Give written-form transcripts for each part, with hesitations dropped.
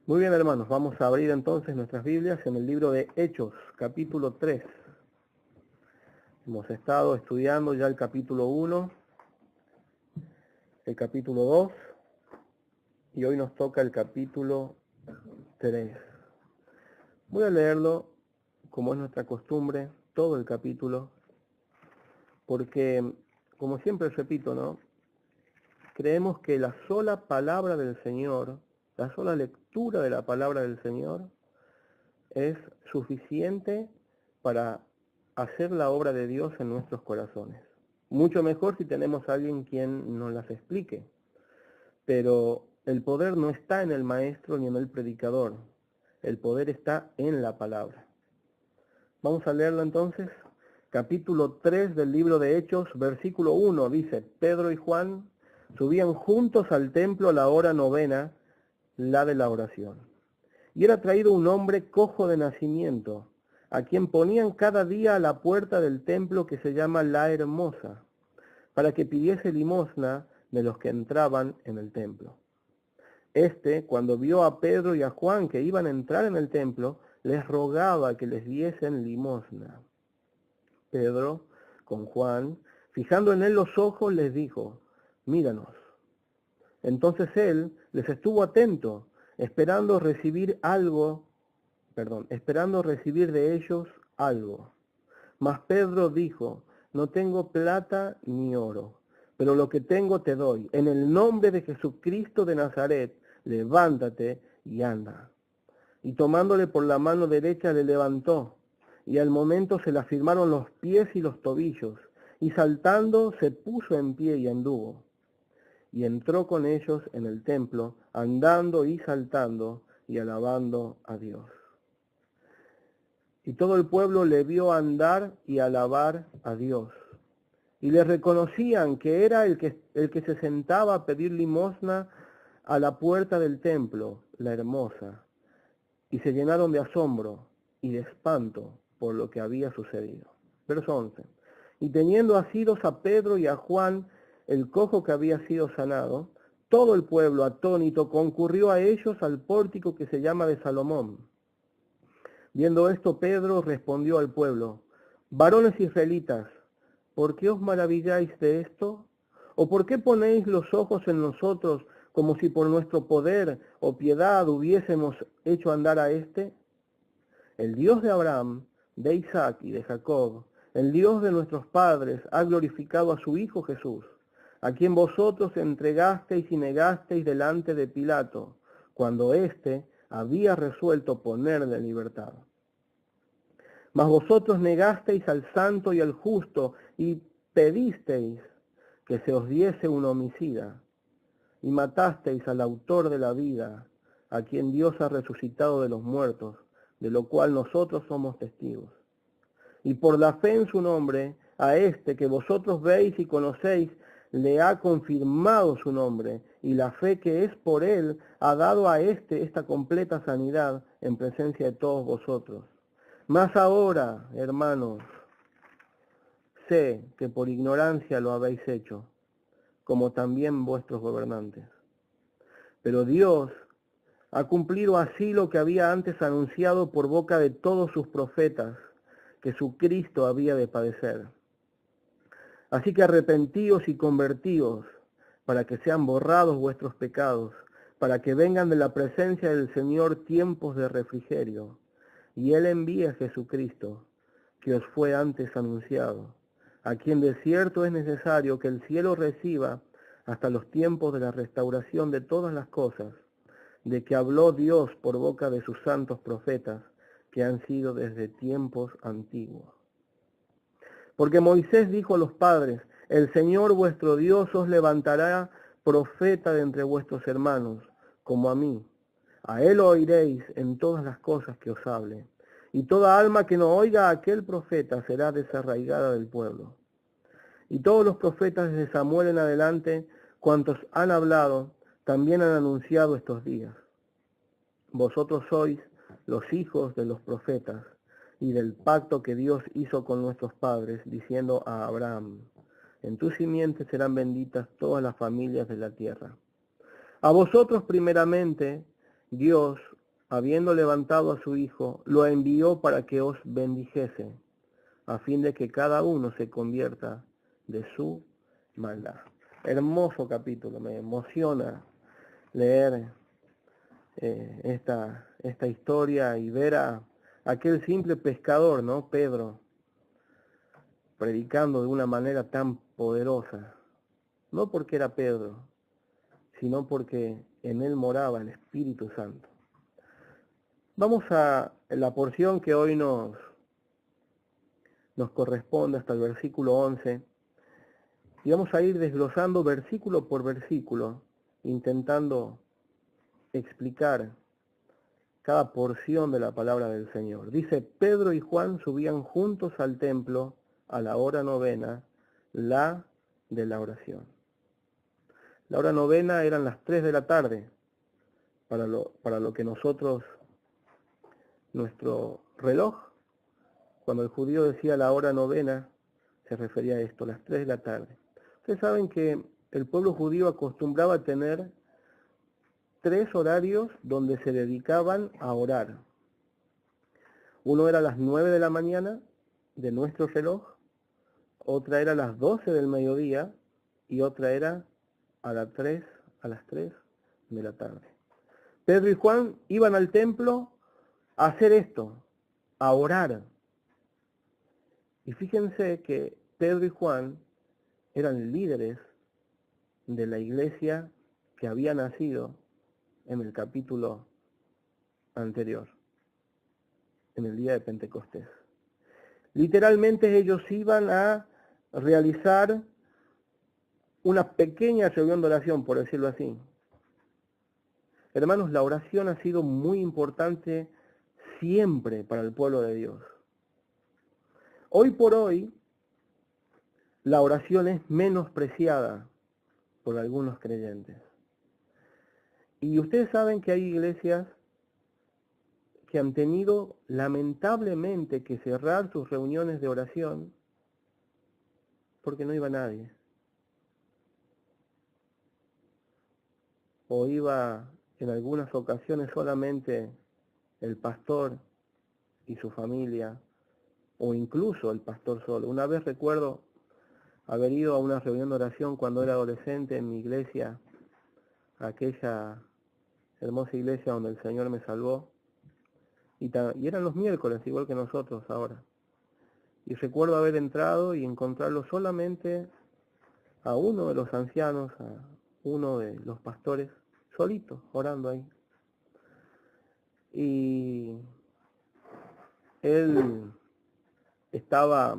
Muy bien, hermanos, vamos a abrir entonces nuestras Biblias en el libro de Hechos, capítulo 3. Hemos estado estudiando ya el capítulo 1, el capítulo 2 y hoy nos toca el capítulo 3. Voy a leerlo, como es nuestra costumbre, todo el capítulo, porque, como siempre repito, ¿no? Creemos que la sola palabra del Señor, la sola lectura de la palabra del Señor, es suficiente para hacer la obra de Dios en nuestros corazones. Mucho mejor si tenemos a alguien quien nos las explique. Pero el poder no está en el maestro ni en el predicador. El poder está en la palabra. Vamos a leerlo entonces. Capítulo 3 del libro de Hechos, versículo 1, dice: Pedro y Juan subían juntos al templo a la hora novena, la de la oración. Y era traído un hombre cojo de nacimiento, a quien ponían cada día a la puerta del templo que se llama La Hermosa, para que pidiese limosna de los que entraban en el templo. Este, cuando vio a Pedro y a Juan que iban a entrar en el templo, les rogaba que les diesen limosna. Pedro, con Juan, fijando en él los ojos, les dijo: míranos. Entonces él les estuvo atento, esperando recibir de ellos algo. Mas Pedro dijo: no tengo plata ni oro, pero lo que tengo te doy. En el nombre de Jesucristo de Nazaret, levántate y anda. Y tomándole por la mano derecha le levantó, y al momento se le afirmaron los pies y los tobillos, y saltando se puso en pie y anduvo. Y entró con ellos en el templo, andando y saltando y alabando a Dios. Y todo el pueblo le vio andar y alabar a Dios. Y le reconocían que era el que se sentaba a pedir limosna a la puerta del templo, La Hermosa. Y se llenaron de asombro y de espanto por lo que había sucedido. Verso 11. Y teniendo asidos a Pedro y a Juan, el cojo que había sido sanado, todo el pueblo atónito concurrió a ellos al pórtico que se llama de Salomón. Viendo esto, Pedro respondió al pueblo: varones israelitas, ¿por qué os maravilláis de esto? ¿O por qué ponéis los ojos en nosotros como si por nuestro poder o piedad hubiésemos hecho andar a éste? El Dios de Abraham, de Isaac y de Jacob, el Dios de nuestros padres, ha glorificado a su Hijo Jesús, a quien vosotros entregasteis y negasteis delante de Pilato, cuando éste había resuelto ponerle en libertad. Mas vosotros negasteis al santo y al justo, y pedisteis que se os diese un homicida, y matasteis al autor de la vida, a quien Dios ha resucitado de los muertos, de lo cual nosotros somos testigos. Y por la fe en su nombre, a este que vosotros veis y conocéis, le ha confirmado su nombre, y la fe que es por él ha dado a este esta completa sanidad en presencia de todos vosotros. Mas ahora, hermanos, sé que por ignorancia lo habéis hecho, como también vuestros gobernantes. Pero Dios ha cumplido así lo que había antes anunciado por boca de todos sus profetas, que su Cristo había de padecer. Así que arrepentíos y convertíos, para que sean borrados vuestros pecados, para que vengan de la presencia del Señor tiempos de refrigerio, y Él envíe a Jesucristo, que os fue antes anunciado, a quien de cierto es necesario que el cielo reciba hasta los tiempos de la restauración de todas las cosas, de que habló Dios por boca de sus santos profetas, que han sido desde tiempos antiguos. Porque Moisés dijo a los padres: el Señor vuestro Dios os levantará profeta de entre vuestros hermanos, como a mí. A él oiréis en todas las cosas que os hable. Y toda alma que no oiga a aquel profeta será desarraigada del pueblo. Y todos los profetas desde Samuel en adelante, cuantos han hablado, también han anunciado estos días. Vosotros sois los hijos de los profetas y del pacto que Dios hizo con nuestros padres, diciendo a Abraham: en tu simiente serán benditas todas las familias de la tierra. A vosotros primeramente Dios habiendo levantado a su Hijo, lo envió para que os bendijese, a fin de que cada uno se convierta de su maldad. Hermoso capítulo, me emociona leer esta historia y ver a aquel simple pescador, ¿no? Pedro, predicando de una manera tan poderosa, no porque era Pedro, sino porque en él moraba el Espíritu Santo. Vamos a la porción que hoy nos corresponde hasta el versículo 11, y vamos a ir desglosando versículo por versículo, intentando explicar cada porción de la palabra del Señor. Dice: Pedro y Juan subían juntos al templo a la hora novena, la de la oración. La hora novena eran las 3 de la tarde, para lo que nosotros, nuestro reloj, cuando el judío decía la hora novena, se refería a esto, las 3 de la tarde. Ustedes saben que el pueblo judío acostumbraba a tener 3 horarios donde se dedicaban a orar. Uno era a las 9 de la mañana de nuestro reloj, otra era a las 12 del mediodía y otra era a las 3 de la tarde. Pedro y Juan iban al templo a hacer esto, a orar. Y fíjense que Pedro y Juan eran líderes de la iglesia que había nacido en el capítulo anterior, en el día de Pentecostés. Literalmente ellos iban a realizar una pequeña reunión de oración, por decirlo así. Hermanos, la oración ha sido muy importante siempre para el pueblo de Dios. Hoy por hoy, la oración es menospreciada por algunos creyentes. Y ustedes saben que hay iglesias que han tenido lamentablemente que cerrar sus reuniones de oración porque no iba nadie. O iba en algunas ocasiones solamente el pastor y su familia, o incluso el pastor solo. Una vez recuerdo haber ido a una reunión de oración cuando era adolescente en mi iglesia, aquella hermosa iglesia donde el Señor me salvó, y eran los miércoles, igual que nosotros ahora. Y recuerdo haber entrado y encontrarlo solamente a uno de los ancianos, a uno de los pastores, solito, orando ahí. Y él estaba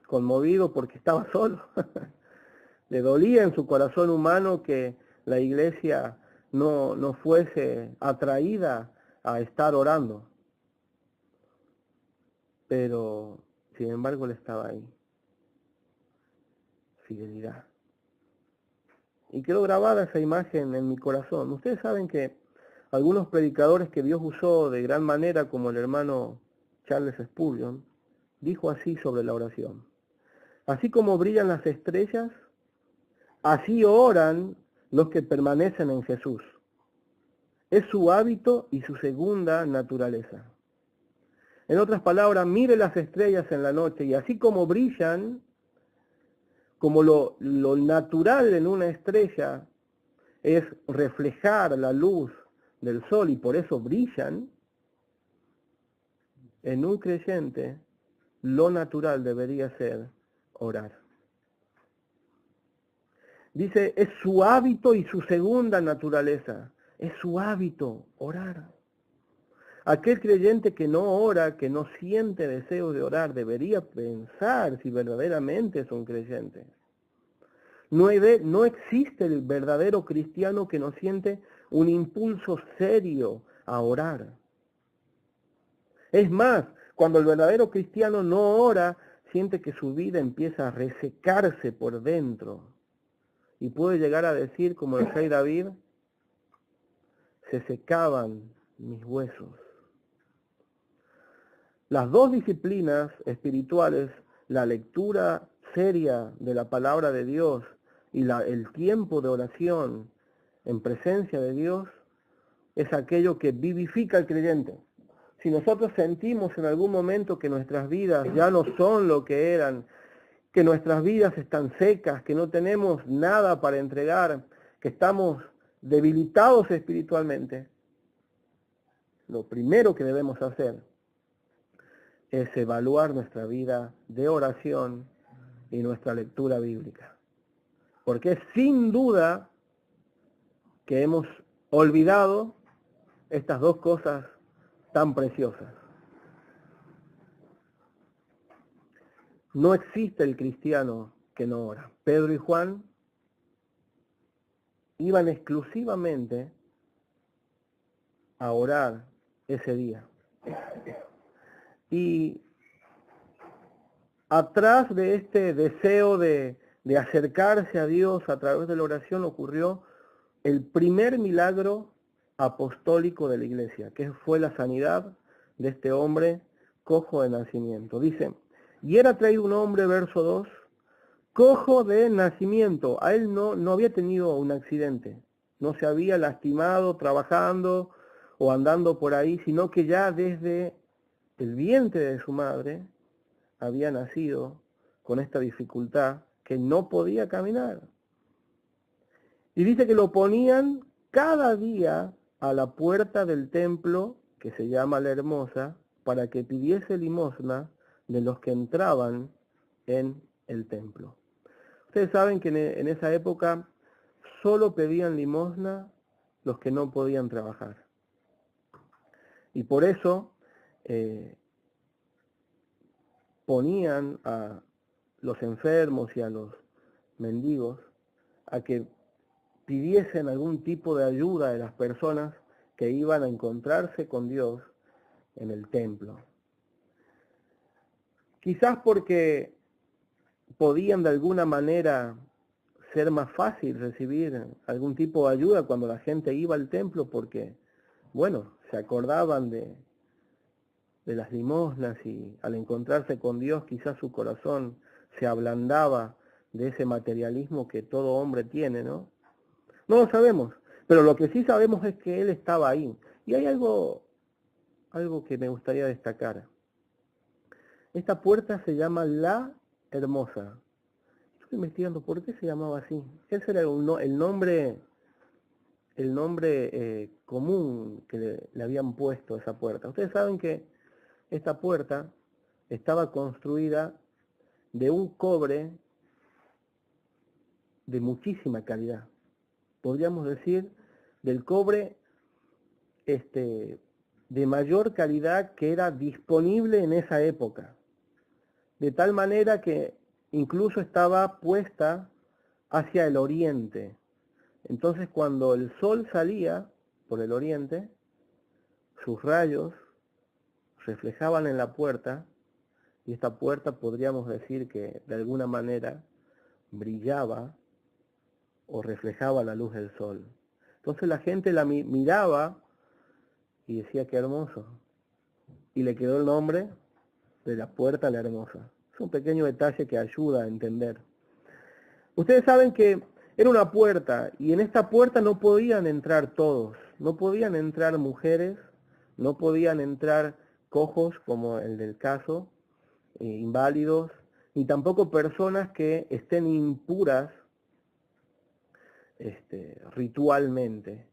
conmovido porque estaba solo. Le dolía en su corazón humano que la iglesia no fuese atraída a estar orando. Pero, sin embargo, él estaba ahí. Fidelidad. Y quedó grabada esa imagen en mi corazón. Ustedes saben que algunos predicadores que Dios usó de gran manera, como el hermano Charles Spurgeon, dijo así sobre la oración: así como brillan las estrellas, así oran los que permanecen en Jesús. Es su hábito y su segunda naturaleza. En otras palabras, mire las estrellas en la noche y así como brillan, como lo natural en una estrella es reflejar la luz del sol y por eso brillan, en un creyente lo natural debería ser orar. Dice, es su hábito y su segunda naturaleza. Es su hábito orar. Aquel creyente que no ora, que no siente deseo de orar, debería pensar si verdaderamente es un creyente. No existe el verdadero cristiano que no siente un impulso serio a orar. Es más, cuando el verdadero cristiano no ora, siente que su vida empieza a resecarse por dentro. Y puede llegar a decir, como el rey David, se secaban mis huesos. Las dos disciplinas espirituales, la lectura seria de la palabra de Dios y el tiempo de oración en presencia de Dios, es aquello que vivifica al creyente. Si nosotros sentimos en algún momento que nuestras vidas ya no son lo que eran, que nuestras vidas están secas, que no tenemos nada para entregar, que estamos debilitados espiritualmente, lo primero que debemos hacer es evaluar nuestra vida de oración y nuestra lectura bíblica. Porque es sin duda que hemos olvidado estas dos cosas tan preciosas. No existe el cristiano que no ora. Pedro y Juan iban exclusivamente a orar ese día. Y atrás de este deseo de acercarse a Dios a través de la oración ocurrió el primer milagro apostólico de la iglesia, que fue la sanidad de este hombre cojo de nacimiento. Dice, y era traído un hombre, verso 2, cojo de nacimiento. A él no había tenido un accidente, no se había lastimado trabajando o andando por ahí, sino que ya desde el vientre de su madre había nacido con esta dificultad que no podía caminar. Y dice que lo ponían cada día a la puerta del templo, que se llama La Hermosa, para que pidiese limosna de los que entraban en el templo. Ustedes saben que en esa época solo pedían limosna los que no podían trabajar. Y por eso ponían a los enfermos y a los mendigos a que pidiesen algún tipo de ayuda de las personas que iban a encontrarse con Dios en el templo. Quizás porque podían de alguna manera ser más fácil recibir algún tipo de ayuda cuando la gente iba al templo, porque, bueno, se acordaban de las limosnas y al encontrarse con Dios quizás su corazón se ablandaba de ese materialismo que todo hombre tiene, ¿no? No lo sabemos, pero lo que sí sabemos es que Él estaba ahí. Y hay algo que me gustaría destacar. Esta puerta se llama La Hermosa. Estoy investigando por qué se llamaba así. Ese era el nombre común que le habían puesto a esa puerta. Ustedes saben que esta puerta estaba construida de un cobre de muchísima calidad. Podríamos decir del cobre de mayor calidad que era disponible en esa época. De tal manera que incluso estaba puesta hacia el oriente. Entonces cuando el sol salía por el oriente, sus rayos reflejaban en la puerta, y esta puerta podríamos decir que de alguna manera brillaba o reflejaba la luz del sol. Entonces la gente la miraba y decía qué hermoso, y le quedó el nombre de la puerta La Hermosa. Es un pequeño detalle que ayuda a entender. Ustedes saben que era una puerta, y en esta puerta no podían entrar todos, no podían entrar mujeres, no podían entrar cojos como el del caso, inválidos, ni tampoco personas que estén impuras ritualmente.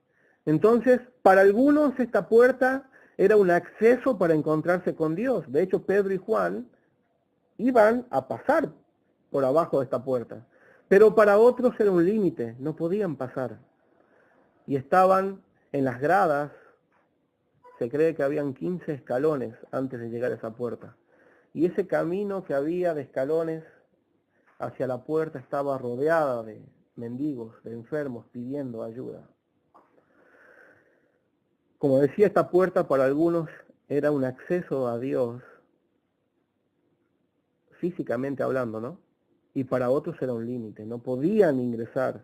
Entonces, para algunos esta puerta era un acceso para encontrarse con Dios. De hecho, Pedro y Juan iban a pasar por abajo de esta puerta. Pero para otros era un límite, no podían pasar. Y estaban en las gradas, se cree que habían 15 escalones antes de llegar a esa puerta. Y ese camino que había de escalones hacia la puerta estaba rodeada de mendigos, de enfermos pidiendo ayuda. Como decía, esta puerta para algunos era un acceso a Dios, físicamente hablando, ¿no? Y para otros era un límite, no podían ingresar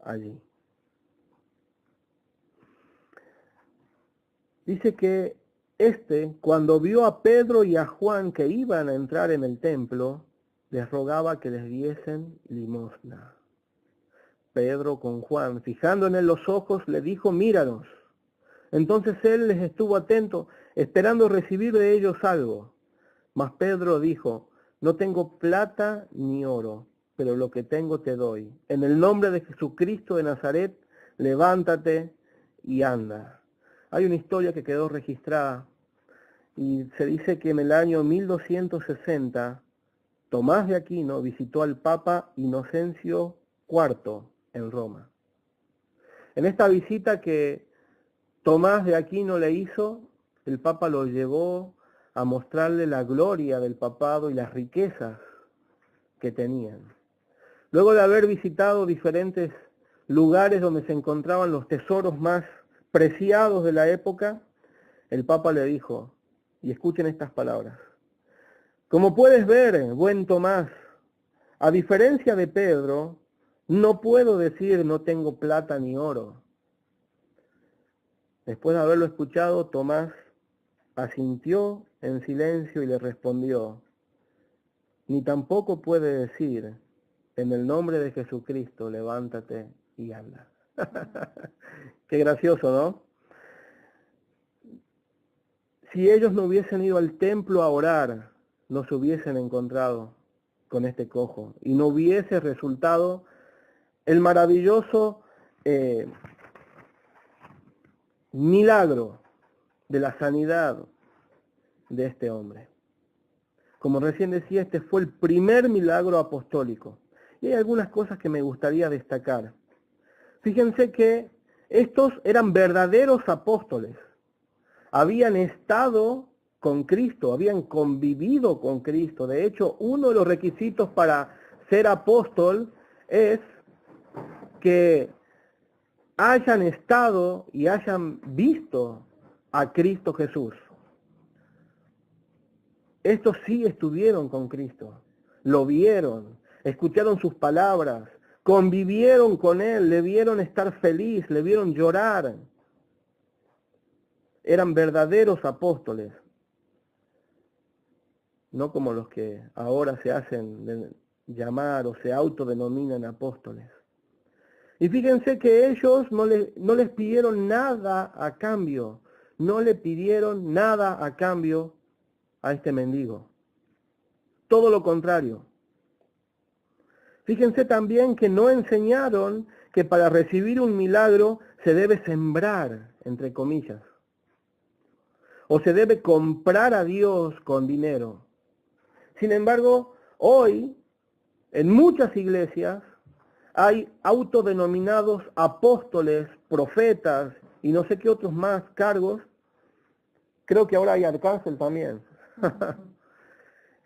allí. Dice que cuando vio a Pedro y a Juan que iban a entrar en el templo, les rogaba que les diesen limosna. Pedro con Juan, fijando en él los ojos, le dijo, míranos. Entonces él les estuvo atento, esperando recibir de ellos algo. Mas Pedro dijo, no tengo plata ni oro, pero lo que tengo te doy. En el nombre de Jesucristo de Nazaret, levántate y anda. Hay una historia que quedó registrada y se dice que en el año 1260, Tomás de Aquino visitó al Papa Inocencio IV en Roma. En esta visita que Tomás de Aquino le hizo, el Papa lo llevó a mostrarle la gloria del papado y las riquezas que tenían. Luego de haber visitado diferentes lugares donde se encontraban los tesoros más preciados de la época, el Papa le dijo, y escuchen estas palabras, como puedes ver, buen Tomás, a diferencia de Pedro, no puedo decir no tengo plata ni oro. Después de haberlo escuchado, Tomás asintió en silencio y le respondió, ni tampoco puede decir, en el nombre de Jesucristo, levántate y anda. Qué gracioso, ¿no? Si ellos no hubiesen ido al templo a orar, no se hubiesen encontrado con este cojo y no hubiese resultado el maravilloso milagro de la sanidad de este hombre. Como recién decía, este fue el primer milagro apostólico. Y hay algunas cosas que me gustaría destacar. Fíjense que estos eran verdaderos apóstoles. Habían estado con Cristo, habían convivido con Cristo. De hecho, uno de los requisitos para ser apóstol es que hayan estado y hayan visto a Cristo Jesús. Estos sí estuvieron con Cristo, lo vieron, escucharon sus palabras, convivieron con Él, le vieron estar feliz, le vieron llorar. Eran verdaderos apóstoles, no como los que ahora se hacen llamar o se autodenominan apóstoles. Y fíjense que ellos no les pidieron nada a cambio, no le pidieron nada a cambio a este mendigo. Todo lo contrario. Fíjense también que no enseñaron que para recibir un milagro se debe sembrar, entre comillas, o se debe comprar a Dios con dinero. Sin embargo, hoy, en muchas iglesias, hay autodenominados apóstoles, profetas y no sé qué otros más cargos. Creo que ahora hay arcángel también.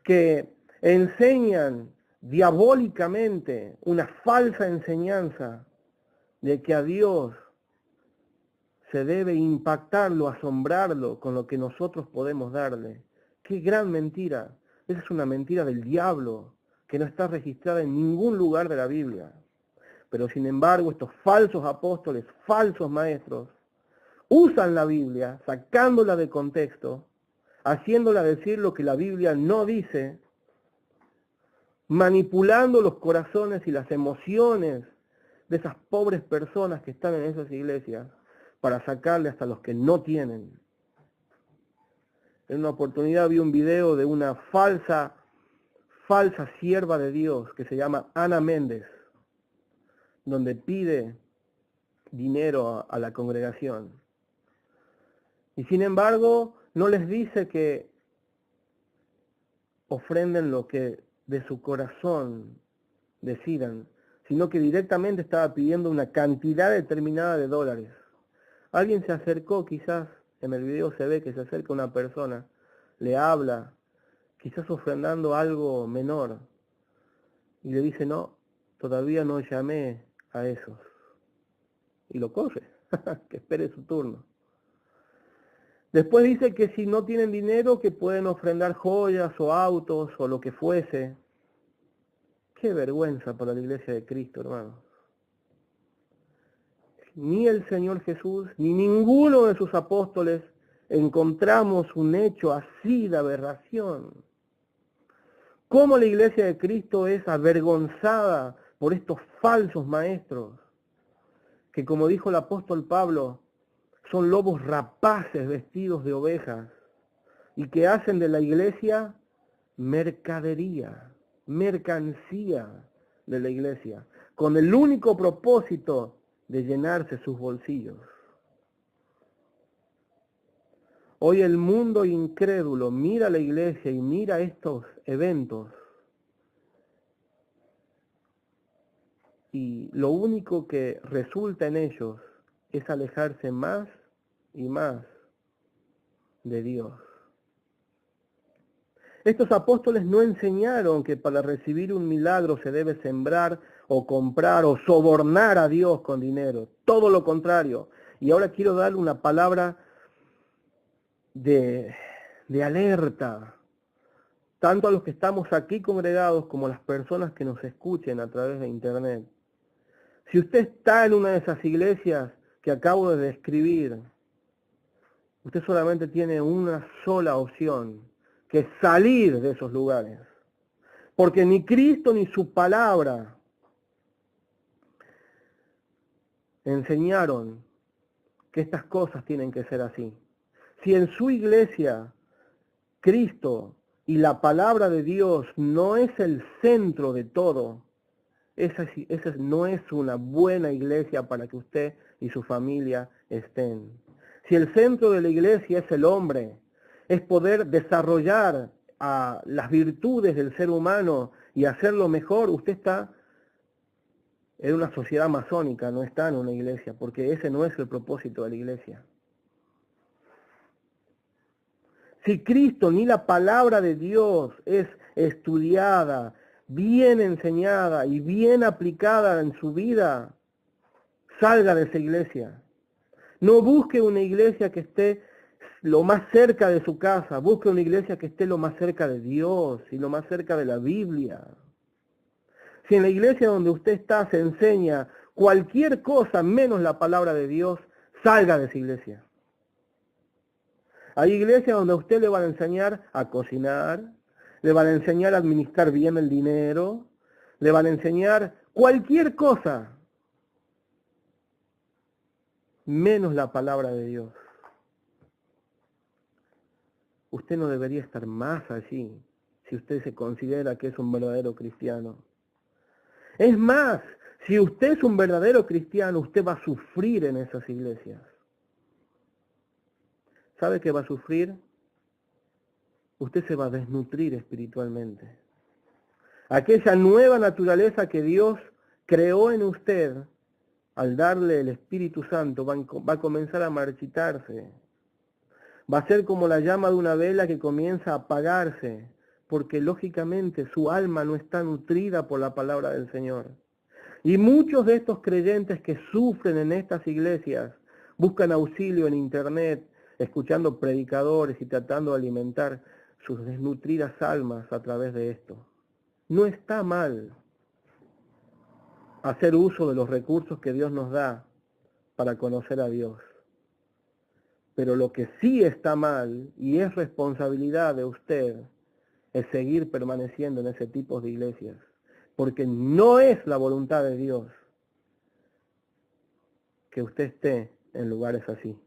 Que enseñan diabólicamente una falsa enseñanza de que a Dios se debe impactarlo, asombrarlo con lo que nosotros podemos darle. ¡Qué gran mentira! Esa es una mentira del diablo que no está registrada en ningún lugar de la Biblia. Pero sin embargo, estos falsos apóstoles, falsos maestros, usan la Biblia, sacándola de contexto, haciéndola decir lo que la Biblia no dice, manipulando los corazones y las emociones de esas pobres personas que están en esas iglesias para sacarle hasta los que no tienen. En una oportunidad vi un video de una falsa sierva de Dios que se llama Ana Méndez, donde pide dinero a la congregación. Y sin embargo, no les dice que ofrenden lo que de su corazón decidan, sino que directamente estaba pidiendo una cantidad determinada de dólares. Alguien se acercó, quizás en el video se ve que se acerca una persona, le habla, quizás ofrendando algo menor, y le dice, no, todavía no llamé a esos. Y lo corre, que espere su turno. Después dice que si no tienen dinero, que pueden ofrendar joyas o autos o lo que fuese. Qué vergüenza para la iglesia de Cristo, hermanos. Ni el Señor Jesús, ni ninguno de sus apóstoles encontramos un hecho así de aberración. Cómo la iglesia de Cristo es avergonzada por estos falsos maestros, que como dijo el apóstol Pablo, son lobos rapaces vestidos de ovejas y que hacen de la iglesia mercadería, mercancía de la iglesia, con el único propósito de llenarse sus bolsillos. Hoy el mundo incrédulo mira a la iglesia y mira estos eventos y lo único que resulta en ellos es alejarse más y más de Dios. Estos apóstoles no enseñaron que para recibir un milagro se debe sembrar o comprar o sobornar a Dios con dinero. Todo lo contrario. Y ahora quiero darle una palabra de alerta, tanto a los que estamos aquí congregados como a las personas que nos escuchen a través de internet. Si usted está en una de esas iglesias que acabo de describir, usted solamente tiene una sola opción, que es salir de esos lugares. Porque ni Cristo ni su palabra enseñaron que estas cosas tienen que ser así. Si en su iglesia Cristo y la palabra de Dios no es el centro de todo, esa no es una buena iglesia para que usted y su familia estén. Si el centro de la iglesia es el hombre, es poder desarrollar las virtudes del ser humano y hacerlo mejor, usted está en una sociedad masónica, no está en una iglesia, porque ese no es el propósito de la iglesia. Si Cristo ni la palabra de Dios es estudiada, bien enseñada y bien aplicada en su vida, salga de esa iglesia. No busque una iglesia que esté lo más cerca de su casa, busque una iglesia que esté lo más cerca de Dios y lo más cerca de la Biblia. Si en la iglesia donde usted está se enseña cualquier cosa menos la palabra de Dios, salga de esa iglesia. Hay iglesias donde a usted le van a enseñar a cocinar, le van a enseñar a administrar bien el dinero, le van a enseñar cualquier cosa menos la palabra de Dios. Usted no debería estar más allí si usted se considera que es un verdadero cristiano. Es más, si usted es un verdadero cristiano, usted va a sufrir en esas iglesias. ¿Sabe qué va a sufrir? Usted se va a desnutrir espiritualmente. Aquella nueva naturaleza que Dios creó en usted, al darle el Espíritu Santo, va a comenzar a marchitarse. Va a ser como la llama de una vela que comienza a apagarse, porque lógicamente su alma no está nutrida por la palabra del Señor. Y muchos de estos creyentes que sufren en estas iglesias buscan auxilio en internet, escuchando predicadores y tratando de alimentar sus desnutridas almas a través de esto. No está mal hacer uso de los recursos que Dios nos da para conocer a Dios. Pero lo que sí está mal, y es responsabilidad de usted, es seguir permaneciendo en ese tipo de iglesias. Porque no es la voluntad de Dios que usted esté en lugares así.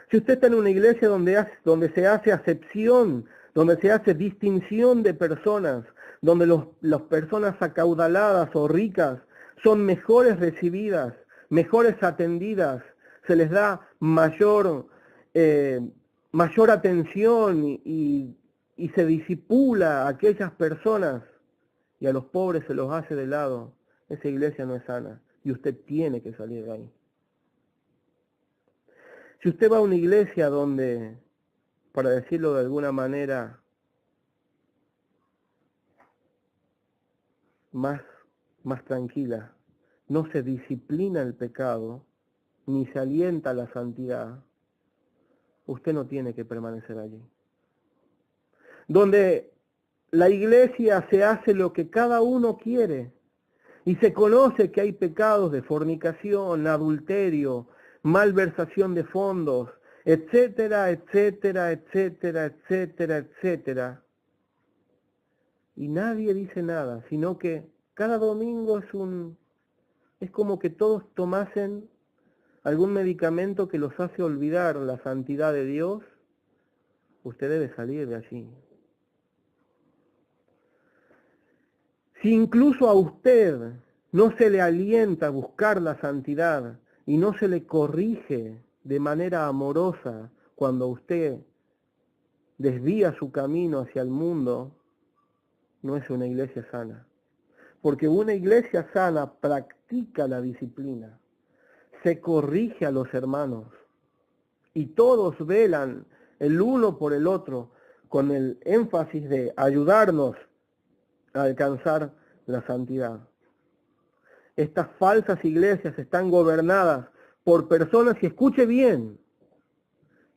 Si usted está en una iglesia donde se hace acepción, donde se hace distinción de personas, donde las personas acaudaladas o ricas son mejores recibidas, mejores atendidas, se les da mayor atención y se disipula a aquellas personas y a los pobres se los hace de lado, esa iglesia no es sana y usted tiene que salir de ahí. Si usted va a una iglesia donde, para decirlo de alguna manera más tranquila, no se disciplina el pecado, ni se alienta la santidad, usted no tiene que permanecer allí. Donde la iglesia se hace lo que cada uno quiere y se conoce que hay pecados de fornicación, adulterio, malversación de fondos, etcétera, etcétera, etcétera, etcétera, etcétera. Y nadie dice nada, sino que cada domingo es como que todos tomasen algún medicamento que los hace olvidar la santidad de Dios, usted debe salir de allí. Si incluso a usted no se le alienta a buscar la santidad y no se le corrige de manera amorosa cuando usted desvía su camino hacia el mundo, no es una iglesia sana. Porque una iglesia sana practica la disciplina, se corrige a los hermanos y todos velan el uno por el otro con el énfasis de ayudarnos a alcanzar la santidad. Estas falsas iglesias están gobernadas por personas, y escuche bien,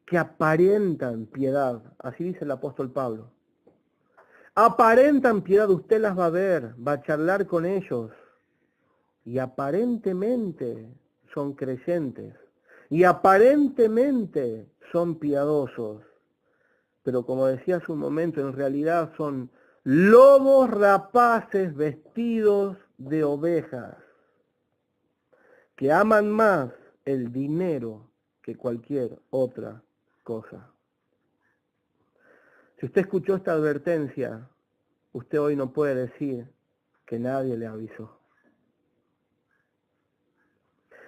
que aparentan piedad. Así dice el apóstol Pablo. Aparentan piedad, usted las va a ver, va a charlar con ellos. Y aparentemente son creyentes. Y aparentemente son piadosos. Pero como decía hace un momento, en realidad son lobos rapaces vestidos de ovejas, que aman más el dinero que cualquier otra cosa. Si usted escuchó esta advertencia, usted hoy no puede decir que nadie le avisó.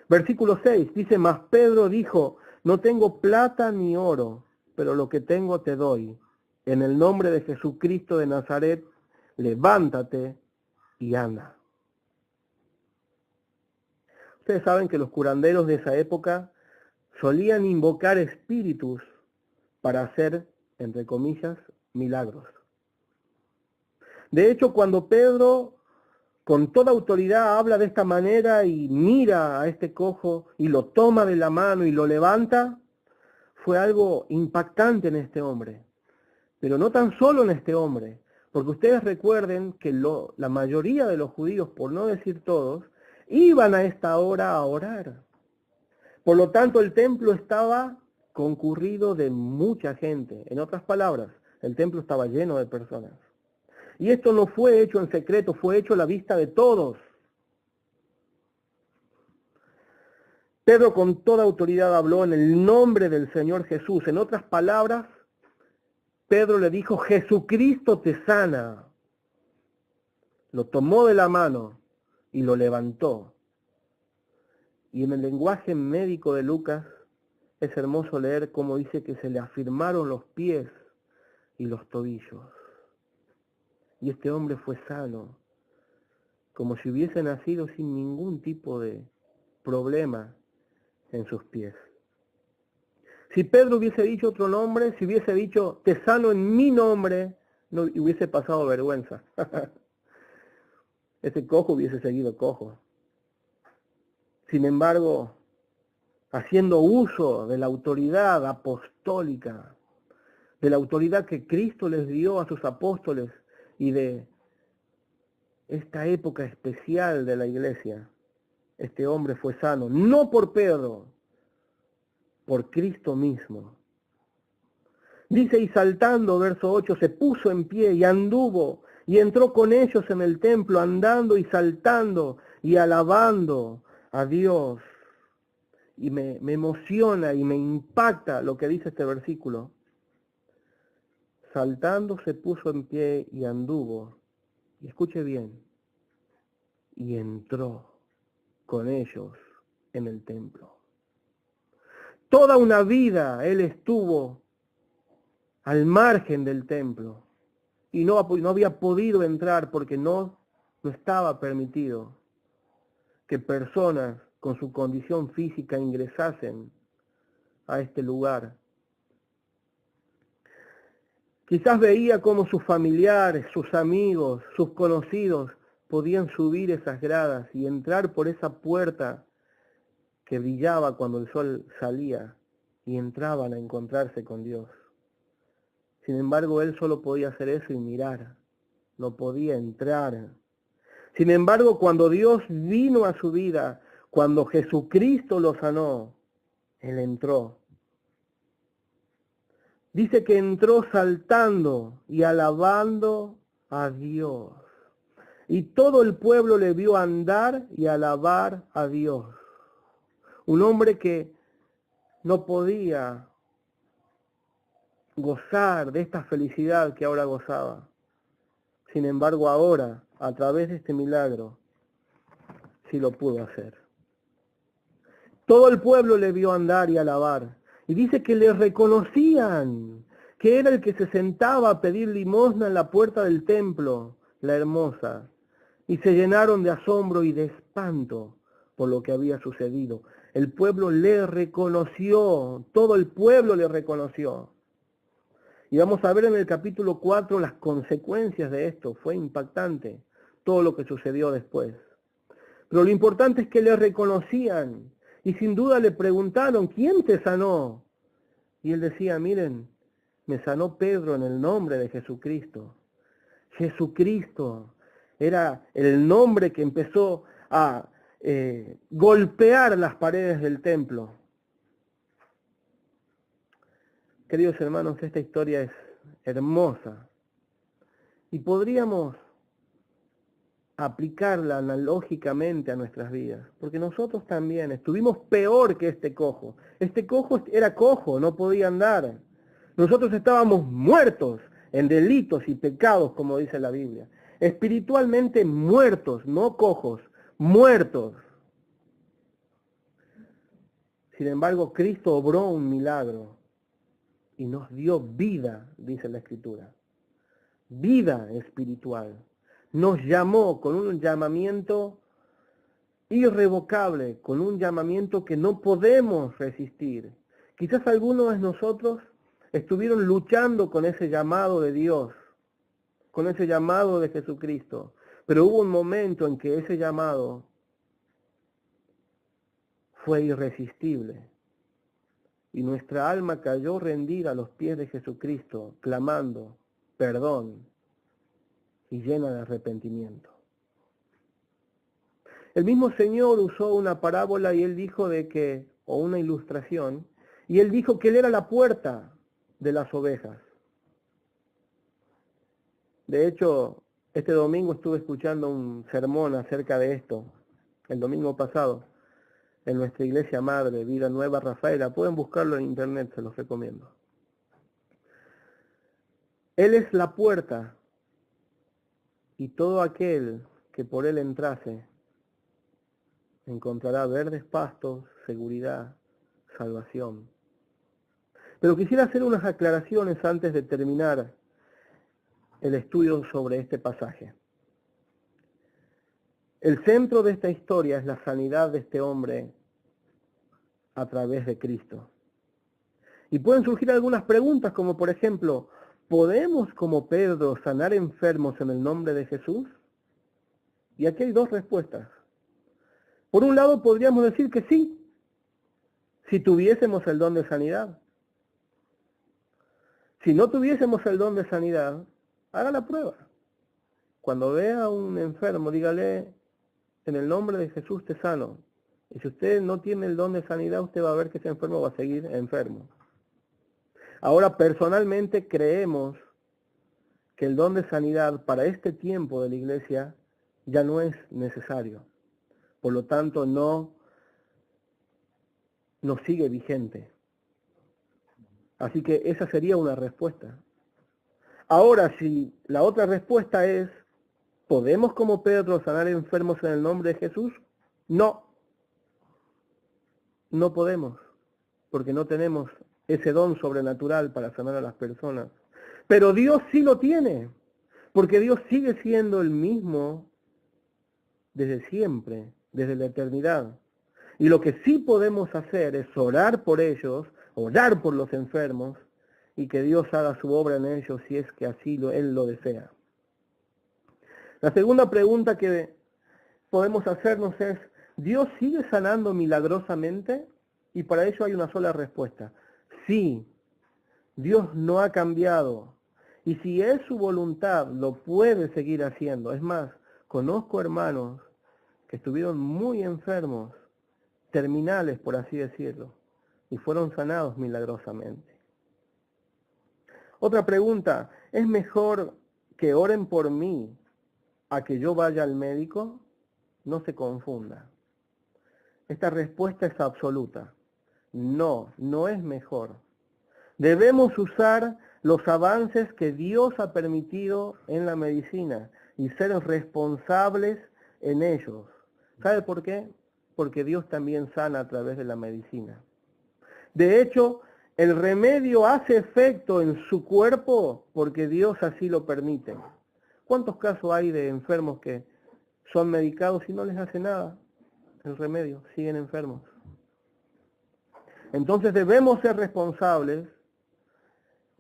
Versículo 6 dice, mas Pedro dijo, no tengo plata ni oro, pero lo que tengo te doy. En el nombre de Jesucristo de Nazaret, levántate y anda. Ustedes saben que los curanderos de esa época solían invocar espíritus para hacer, entre comillas, milagros. De hecho, cuando Pedro con toda autoridad habla de esta manera y mira a este cojo y lo toma de la mano y lo levanta, fue algo impactante en este hombre. Pero no tan solo en este hombre, porque ustedes recuerden que la mayoría de los judíos, por no decir todos, iban a esta hora a orar. Por lo tanto, el templo estaba concurrido de mucha gente. En otras palabras, el templo estaba lleno de personas. Y esto no fue hecho en secreto, fue hecho a la vista de todos. Pedro con toda autoridad habló en el nombre del Señor Jesús. En otras palabras, Pedro le dijo, Jesucristo te sana. Lo tomó de la mano y lo levantó. Y en el lenguaje médico de Lucas es hermoso leer cómo dice que se le afirmaron los pies y los tobillos. Y este hombre fue sano, como si hubiese nacido sin ningún tipo de problema en sus pies. Si Pedro hubiese dicho otro nombre, si hubiese dicho, te sano en mi nombre, no hubiese pasado vergüenza. Ese cojo hubiese seguido cojo. Sin embargo, haciendo uso de la autoridad apostólica, de la autoridad que Cristo les dio a sus apóstoles y de esta época especial de la iglesia, este hombre fue sano, no por Pedro, por Cristo mismo. Dice, y saltando, verso 8, se puso en pie y anduvo, y entró con ellos en el templo, andando y saltando y alabando a Dios. Y me emociona y me impacta lo que dice este versículo. Saltando se puso en pie y anduvo, y escuche bien, y entró con ellos en el templo. Toda una vida él estuvo al margen del templo y no había podido entrar porque no estaba permitido que personas con su condición física ingresasen a este lugar. Quizás veía cómo sus familiares, sus amigos, sus conocidos podían subir esas gradas y entrar por esa puerta que brillaba cuando el sol salía y entraban a encontrarse con Dios. Sin embargo, él solo podía hacer eso y mirar, no podía entrar. Sin embargo, cuando Dios vino a su vida, cuando Jesucristo lo sanó, él entró. Dice que entró saltando y alabando a Dios. Y todo el pueblo le vio andar y alabar a Dios. Un hombre que no podía gozar de esta felicidad que ahora gozaba. Sin embargo, ahora, a través de este milagro, sí lo pudo hacer. Todo el pueblo le vio andar y alabar. Y dice que le reconocían que era el que se sentaba a pedir limosna en la puerta del templo, la hermosa. Y se llenaron de asombro y de espanto por lo que había sucedido. El pueblo le reconoció, todo el pueblo le reconoció. Y vamos a ver en el capítulo 4 las consecuencias de esto. Fue impactante todo lo que sucedió después. Pero lo importante es que le reconocían y sin duda le preguntaron, ¿quién te sanó? Y él decía, miren, me sanó Pedro en el nombre de Jesucristo. Jesucristo era el nombre que empezó a golpear las paredes del templo. Queridos hermanos, esta historia es hermosa y podríamos aplicarla analógicamente a nuestras vidas, porque nosotros también estuvimos peor que este cojo. Este cojo era cojo, no podía andar. Nosotros estábamos muertos en delitos y pecados, como dice la Biblia. Espiritualmente muertos, no cojos, muertos. Sin embargo, Cristo obró un milagro y nos dio vida, dice la Escritura. Vida espiritual. Nos llamó con un llamamiento irrevocable, con un llamamiento que no podemos resistir. Quizás algunos de nosotros estuvieron luchando con ese llamado de Dios, con ese llamado de Jesucristo, pero hubo un momento en que ese llamado fue irresistible y nuestra alma cayó rendida a los pies de Jesucristo, clamando perdón y llena de arrepentimiento. El mismo Señor usó una parábola y él dijo o una ilustración, y él dijo que él era la puerta de las ovejas. De hecho, este domingo estuve escuchando un sermón acerca de esto, el domingo pasado, en nuestra iglesia madre, Vida Nueva Rafaela. Pueden buscarlo en internet, se los recomiendo. Él es la puerta, y todo aquel que por él entrase encontrará verdes pastos, seguridad, salvación. Pero quisiera hacer unas aclaraciones antes de terminar el estudio sobre este pasaje. El centro de esta historia es la sanidad de este hombre a través de Cristo. Y pueden surgir algunas preguntas, como por ejemplo, ¿podemos como Pedro sanar enfermos en el nombre de Jesús? Y aquí hay dos respuestas. Por un lado podríamos decir que sí, si tuviésemos el don de sanidad. Si no tuviésemos el don de sanidad, haga la prueba. Cuando vea a un enfermo, dígale, en el nombre de Jesús te sano. Y si usted no tiene el don de sanidad, usted va a ver que ese enfermo va a seguir enfermo. Ahora, personalmente creemos que el don de sanidad para este tiempo de la iglesia ya no es necesario. Por lo tanto, no sigue vigente. Así que esa sería una respuesta. Ahora, si la otra respuesta es, ¿podemos como Pedro sanar enfermos en el nombre de Jesús? No. No podemos, porque no tenemos ese don sobrenatural para sanar a las personas. Pero Dios sí lo tiene, porque Dios sigue siendo el mismo desde siempre, desde la eternidad. Y lo que sí podemos hacer es orar por ellos, orar por los enfermos, y que Dios haga su obra en ellos si es que así Él lo desea. La segunda pregunta que podemos hacernos es, ¿Dios sigue sanando milagrosamente? Y para ello hay una sola respuesta. Sí, Dios no ha cambiado. Y si es su voluntad, lo puede seguir haciendo. Es más, conozco hermanos que estuvieron muy enfermos, terminales por así decirlo, y fueron sanados milagrosamente. Otra pregunta, ¿es mejor que oren por mí a que yo vaya al médico? No se confunda. Esta respuesta es absoluta. No, no es mejor. Debemos usar los avances que Dios ha permitido en la medicina y ser responsables en ellos. ¿Sabe por qué? Porque Dios también sana a través de la medicina. De hecho, el remedio hace efecto en su cuerpo porque Dios así lo permite. ¿Cuántos casos hay de enfermos que son medicados y no les hace nada el remedio? Siguen enfermos. Entonces debemos ser responsables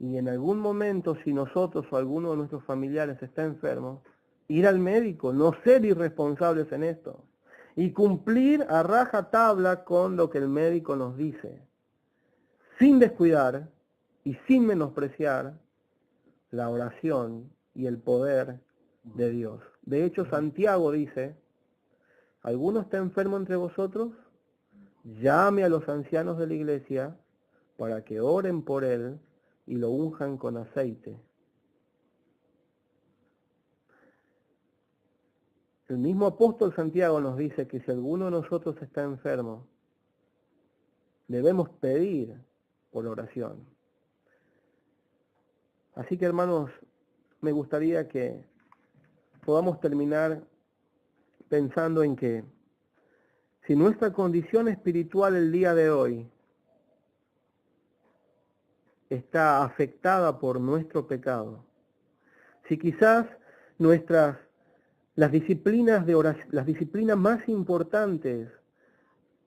y en algún momento, si nosotros o alguno de nuestros familiares está enfermo, ir al médico, no ser irresponsables en esto y cumplir a rajatabla con lo que el médico nos dice, sin descuidar y sin menospreciar la oración y el poder de Dios. De hecho, Santiago dice, ¿alguno está enfermo entre vosotros? Llame a los ancianos de la iglesia para que oren por él y lo unjan con aceite. El mismo apóstol Santiago nos dice que si alguno de nosotros está enfermo, debemos pedir por oración. Así que, hermanos, me gustaría que podamos terminar pensando en que si nuestra condición espiritual el día de hoy está afectada por nuestro pecado, si quizás las disciplinas de oración, las disciplinas más importantes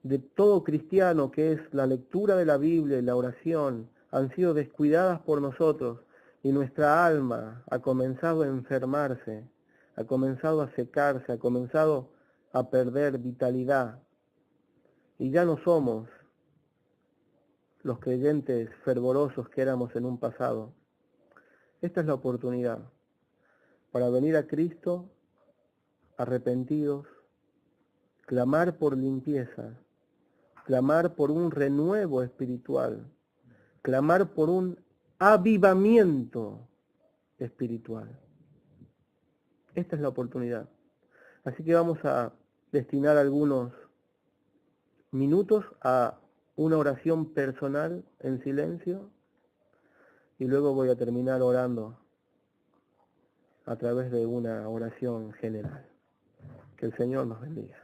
de todo cristiano, que es la lectura de la Biblia y la oración, han sido descuidadas por nosotros y nuestra alma ha comenzado a enfermarse, ha comenzado a secarse, ha comenzado a perder vitalidad y ya no somos los creyentes fervorosos que éramos en un pasado. Esta es la oportunidad para venir a Cristo arrepentidos, clamar por limpieza, clamar por un renuevo espiritual, clamar por un avivamiento espiritual. Esta es la oportunidad. Así que vamos a destinar algunos minutos a una oración personal en silencio y luego voy a terminar orando a través de una oración general. Que el Señor nos bendiga.